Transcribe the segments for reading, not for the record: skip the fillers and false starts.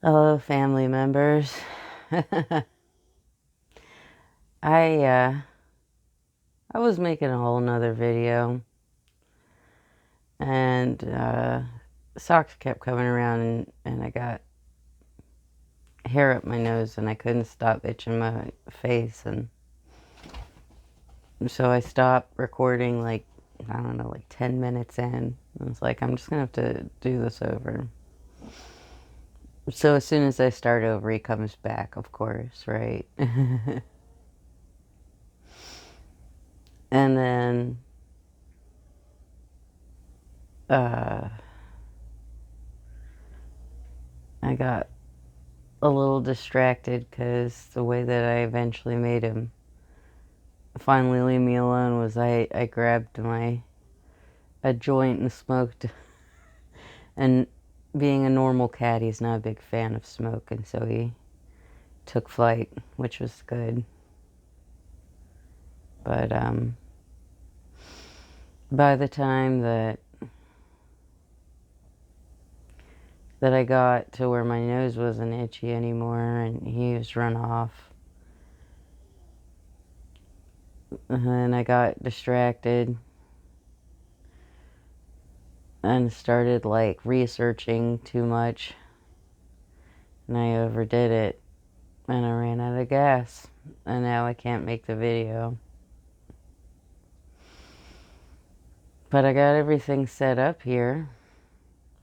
Hello, family members. I uh I was making a whole nother video and socks kept coming around and I got hair up my nose and I couldn't stop itching my face, and so I stopped recording like, I don't know, like 10 minutes in. I was like, I'm just gonna have to do this over. So as soon as I start over, he comes back, of course, right? And then uh I got a little distracted because the way that I eventually made him finally leave me alone was I grabbed a joint and smoked. And being a normal cat, he's not a big fan of smoke, and so he took flight, which was good. But by the time that I got to where my nose wasn't itchy anymore and he was run off, and I got distracted and started like researching too much, and I overdid it, and I ran out of gas, and now I can't make the video. But I got everything set up here,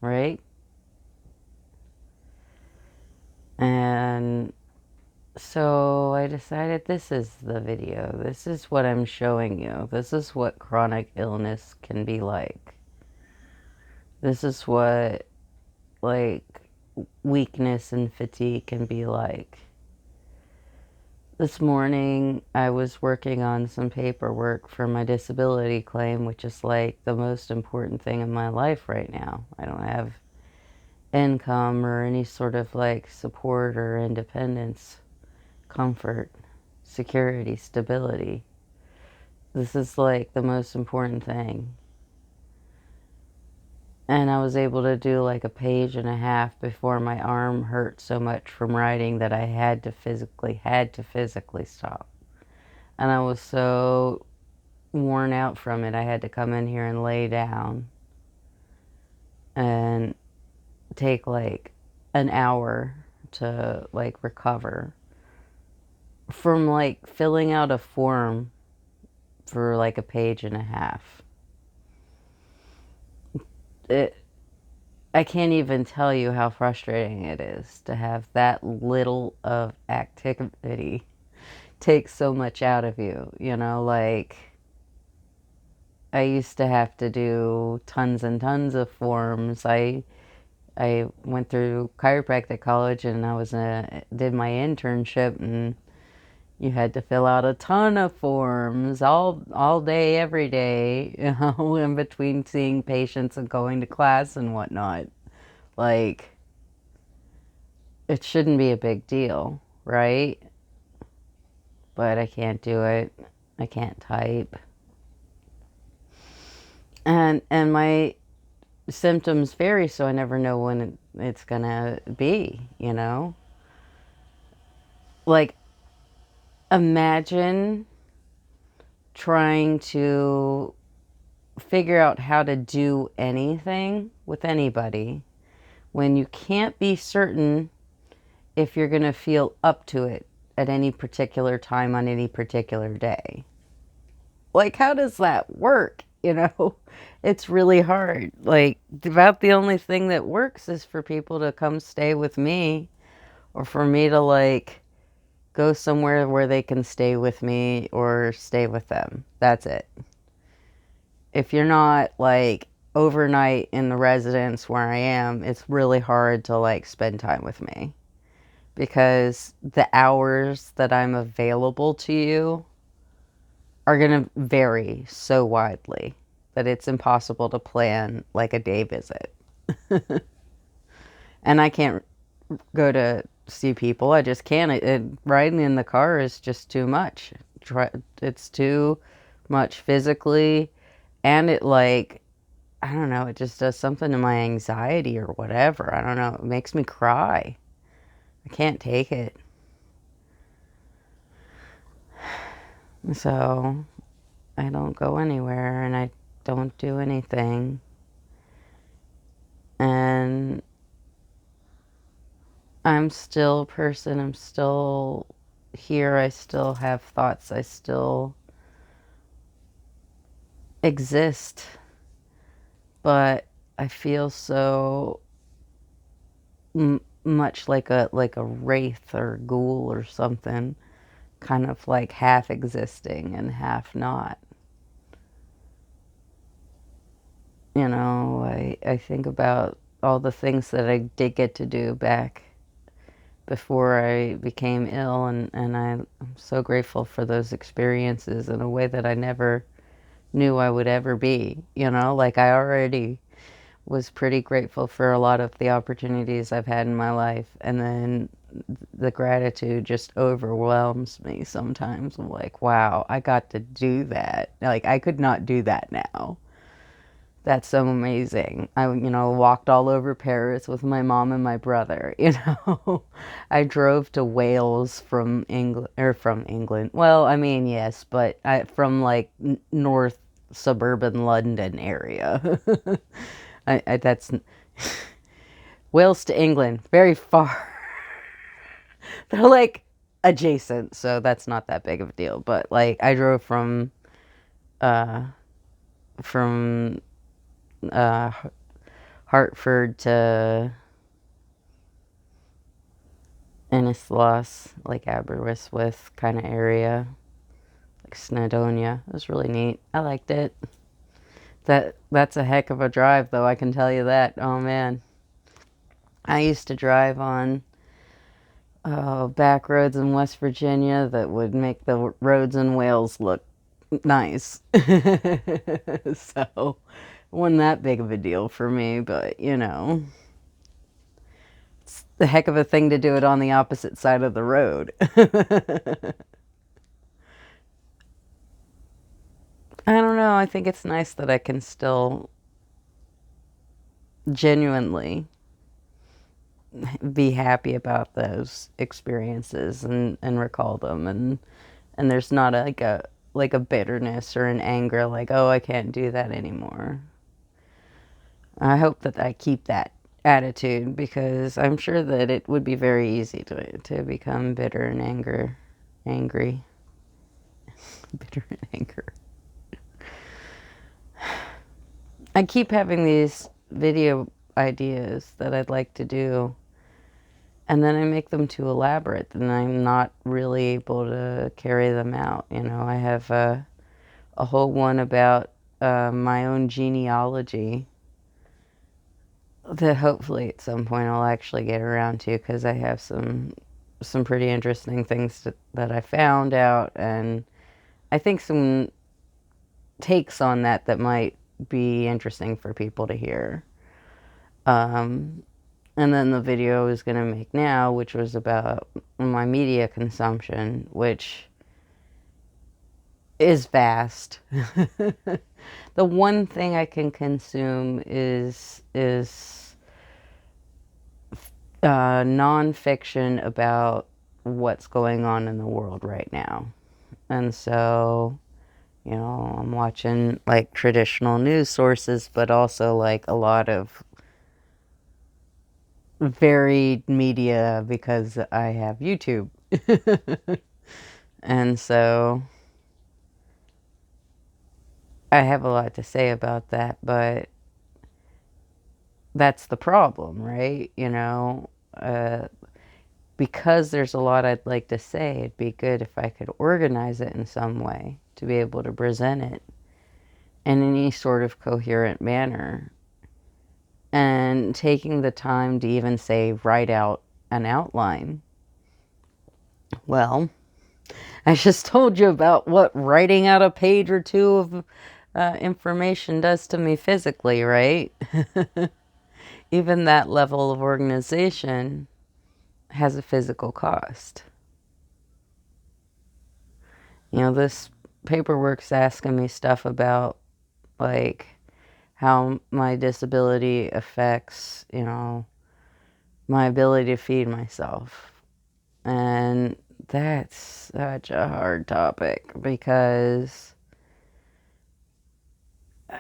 right? And so I decided this is the video. This is what I'm showing you. This is what chronic illness can be like. This is what, like, weakness and fatigue can be like. This morning, I was working on some paperwork for my disability claim, which is like the most important thing in my life right now. I don't have income or any sort of like support or independence, comfort, security, stability. This is like the most important thing. And I was able to do like a page and a half before my arm hurt so much from writing that I had to physically stop. And I was so worn out from it, I had to come in here and lay down and take like an hour to like recover from like filling out a form for like a page and a half. It, I can't even tell you how frustrating it is to have that little of activity take so much out of you, you know, like I used to have to do tons and tons of forms. I went through chiropractic college and did my internship, and you had to fill out a ton of forms all day, every day, you know, in between seeing patients and going to class and whatnot. Like, it shouldn't be a big deal, right? But I can't do it. I can't type. And my symptoms vary, so I never know when it's gonna be, you know? Like, imagine trying to figure out how to do anything with anybody when you can't be certain if you're gonna feel up to it at any particular time on any particular day. Like, how does that work? You know, it's really hard. Like, about the only thing that works is for people to come stay with me, or for me to like go somewhere where they can stay with me or stay with them. That's it. If you're not like overnight in the residence where I am, it's really hard to like spend time with me because the hours that I'm available to you are going to vary so widely that it's impossible to plan like a day visit. And I can't go to see people. I just can't. Riding in the car is just too much. It's too much physically, and it like, I don't know, it just does something to my anxiety or whatever. I don't know. It makes me cry. I can't take it. So I don't go anywhere and I don't do anything. And I'm still a person. I'm still here. I still have thoughts. I still exist. But I feel so much like a wraith or ghoul or something, kind of like half existing and half not. You know, I think about all the things that I did get to do back before I became ill, and I'm so grateful for those experiences in a way that I never knew I would ever be. You know, like I already was pretty grateful for a lot of the opportunities I've had in my life, and then the gratitude just overwhelms me sometimes. I'm like, wow, I got to do that. Like, I could not do that now. That's so amazing. I, walked all over Paris with my mom and my brother, I drove to Wales from England, or from England. Well, I mean, yes, but from like north suburban London area. That's Wales to England, very far. They're like adjacent, so that's not that big of a deal. But like I drove uh from uh Hartford to Innisloss, like Aberystwyth kind of area, like Snowdonia. It was really neat. I liked it. That's a heck of a drive, though, I can tell you that. Oh man, I used to drive on back roads in West Virginia that would make the roads in Wales look nice. So, it wasn't that big of a deal for me, but it's the heck of a thing to do it on the opposite side of the road. I don't know. I think it's nice that I can still genuinely be happy about those experiences and recall them, and there's not like a bitterness or an anger like, oh, I can't do that anymore. I hope that I keep that attitude, because I'm sure that it would be very easy to become bitter and angry. Bitter and anger. I keep having these video ideas that I'd like to do, and then I make them too elaborate, and I'm not really able to carry them out. I have a whole one about my own genealogy that hopefully at some point I'll actually get around to, because I have some pretty interesting things that I found out, and I think some takes on that might be interesting for people to hear. And then the video I was going to make now, which was about my media consumption, which is vast. The one thing I can consume is nonfiction about what's going on in the world right now. And so, I'm watching like traditional news sources, but also like a lot of varied media because I have YouTube. And so I have a lot to say about that, but that's the problem, right? Because there's a lot I'd like to say, it'd be good if I could organize it in some way to be able to present it in any sort of coherent manner. And taking the time to even say, write out an outline. Well, I just told you about what writing out a page or two of information does to me physically, right? Even that level of organization has a physical cost. This paperwork's asking me stuff about like how my disability affects, my ability to feed myself. And that's such a hard topic because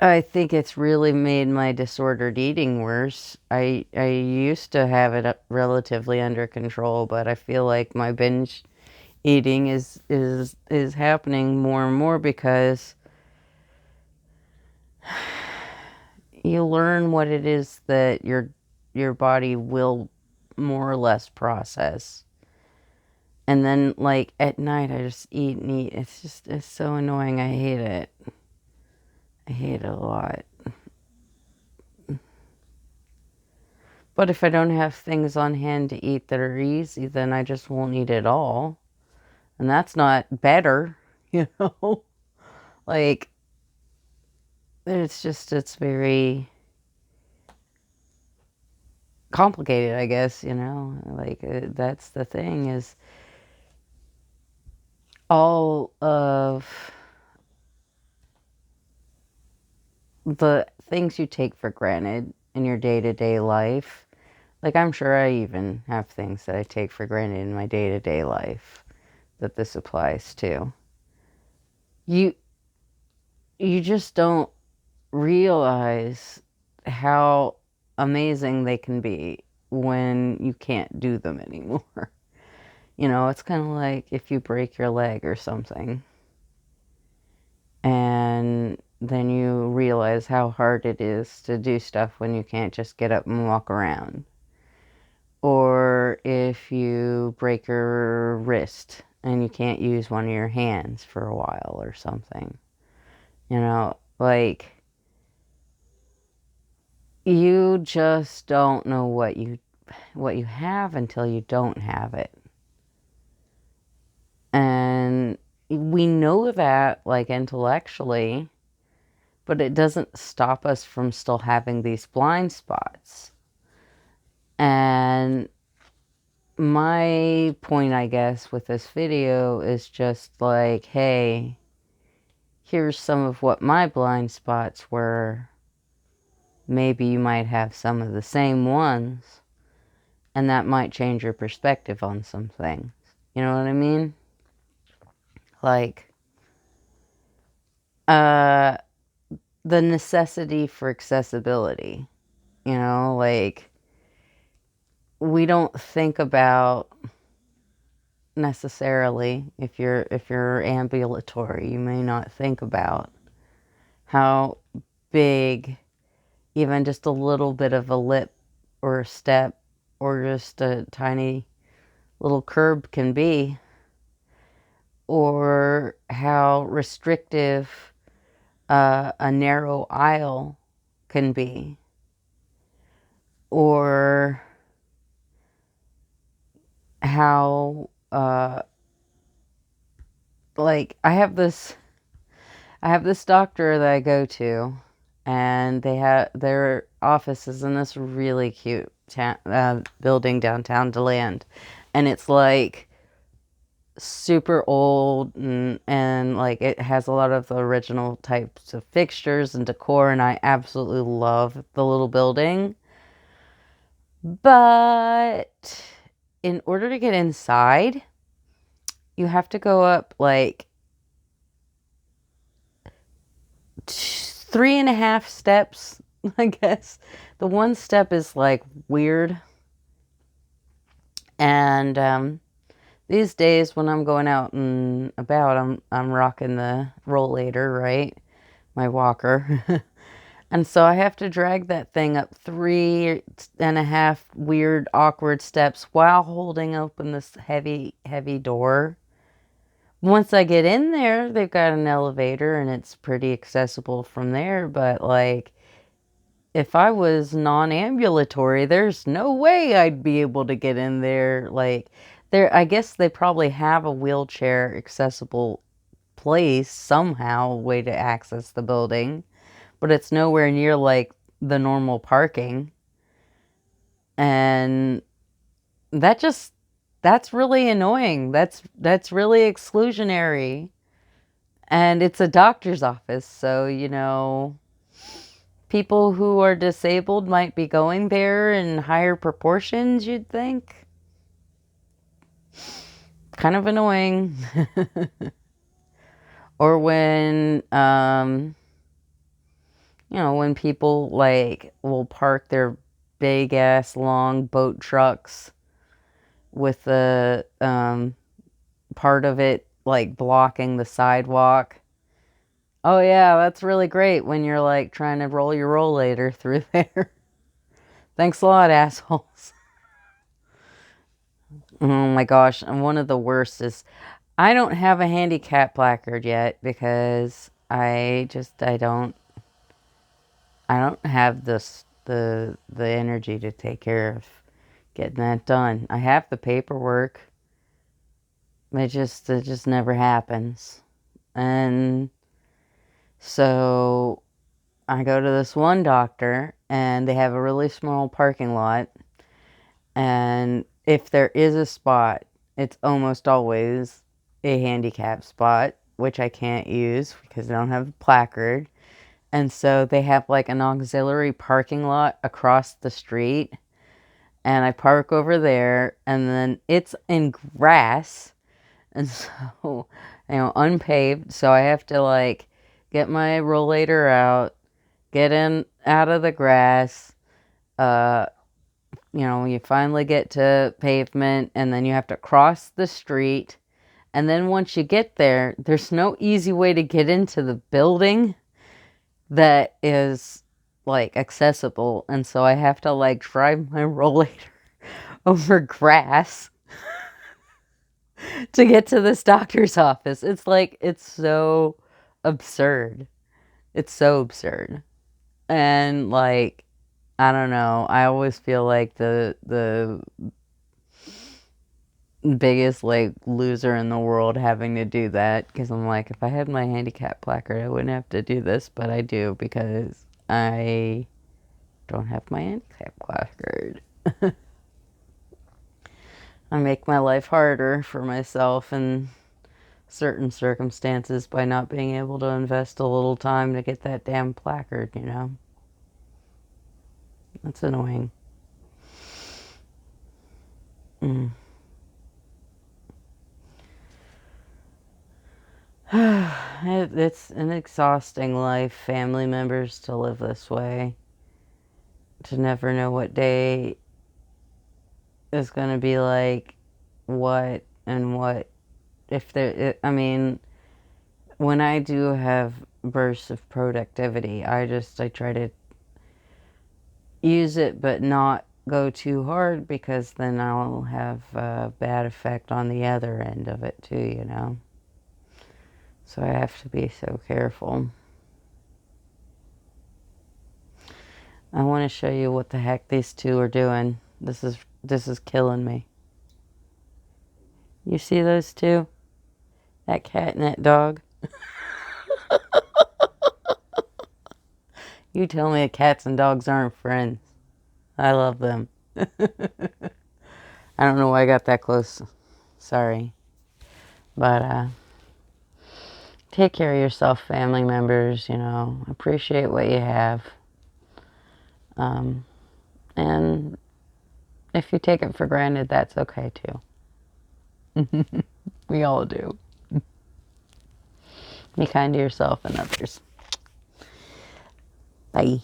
I think it's really made my disordered eating worse. I used to have it relatively under control, but I feel like my binge eating is happening more and more because you learn what it is that your body will more or less process. And then like at night I just eat and eat. It's so annoying. I hate it. I hate it a lot. But if I don't have things on hand to eat that are easy, then I just won't eat at all. And that's not better, you know? Like, it's very complicated, I guess, you know? Like, that's the thing is all of the things you take for granted in your day-to-day life. Like, I'm sure I even have things that I take for granted in my day-to-day life that this applies to. You you just don't realize how amazing they can be when you can't do them anymore. You know, it's kind of like if you break your leg or something, and then you realize how hard it is to do stuff when you can't just get up and walk around. Or if you break your wrist and you can't use one of your hands for a while or something. You know, like you just don't know what you have until you don't have it. And we know that like intellectually, but it doesn't stop us from still having these blind spots. And my point, I guess, with this video is just like, hey, here's some of what my blind spots were. Maybe you might have some of the same ones, and that might change your perspective on some things. You know what I mean? Like, uh, the necessity for accessibility. You know, like, we don't think about necessarily if you're ambulatory, you may not think about how big even just a little bit of a lip or a step or just a tiny little curb can be, or how restrictive a narrow aisle can be, or how like I have this doctor that I go to, and they have their office is in this really cute building downtown DeLand, and it's like super old and like it has a lot of the original types of fixtures and decor, and I absolutely love the little building. But in order to get inside, you have to go up like 3.5 steps, I guess. The one step is like weird. And these days when I'm going out and about, I'm rocking the rollator, right? My walker. And so I have to drag that thing up 3.5 weird, awkward steps while holding open this heavy, heavy door. Once I get in there, they've got an elevator and it's pretty accessible from there. But like, if I was non-ambulatory, there's no way I'd be able to get in there. Like, I guess they probably have a wheelchair accessible place somehow, way to access the building, but it's nowhere near like the normal parking. And that just that's really annoying. That's really exclusionary. And it's a doctor's office, so you know, people who are disabled might be going there in higher proportions, you'd think. Kind of annoying. Or when, when people like will park their big ass long boat trucks with the part of it like blocking the sidewalk. Oh yeah, that's really great when you're like trying to roll your rollator through there. Thanks a lot, assholes. Oh my gosh, and one of the worst is I don't have a handicap placard yet because I don't have the energy to take care of getting that done. I have the paperwork. It just never happens. And so I go to this one doctor and they have a really small parking lot, and if there is a spot, it's almost always a handicap spot, which I can't use because I don't have a placard. And so they have like an auxiliary parking lot across the street. And I park over there, and then it's in grass. And so, unpaved. So I have to like get my rollator out, get in out of the grass. Uh, you finally get to pavement, and then you have to cross the street. And then once you get there, there's no easy way to get into the building that is like accessible, and so I have to like drive my rollator over grass to get to this doctor's office. It's so absurd. It's so absurd. And like I don't know, I always feel like the biggest like loser in the world having to do that, because I'm like, if I had my handicap placard I wouldn't have to do this, but I do because I don't have my handicap placard. I make my life harder for myself in certain circumstances by not being able to invest a little time to get that damn placard. That's annoying. Mm. It's an exhausting life, family members, to live this way. To never know what day is going to be like, what, and what. If there, I mean, when I do have bursts of productivity, I try to use it but not go too hard, because then I'll have a bad effect on the other end of it too. So I have to be so careful. I want to show you what the heck these two are doing. This is killing me. You see those two? That cat and that dog? You tell me that cats and dogs aren't friends. I love them. I don't know why I got that close. Sorry. But take care of yourself, family members. Appreciate what you have. And if you take it for granted, that's okay too. We all do. Be kind to yourself and others. Bye.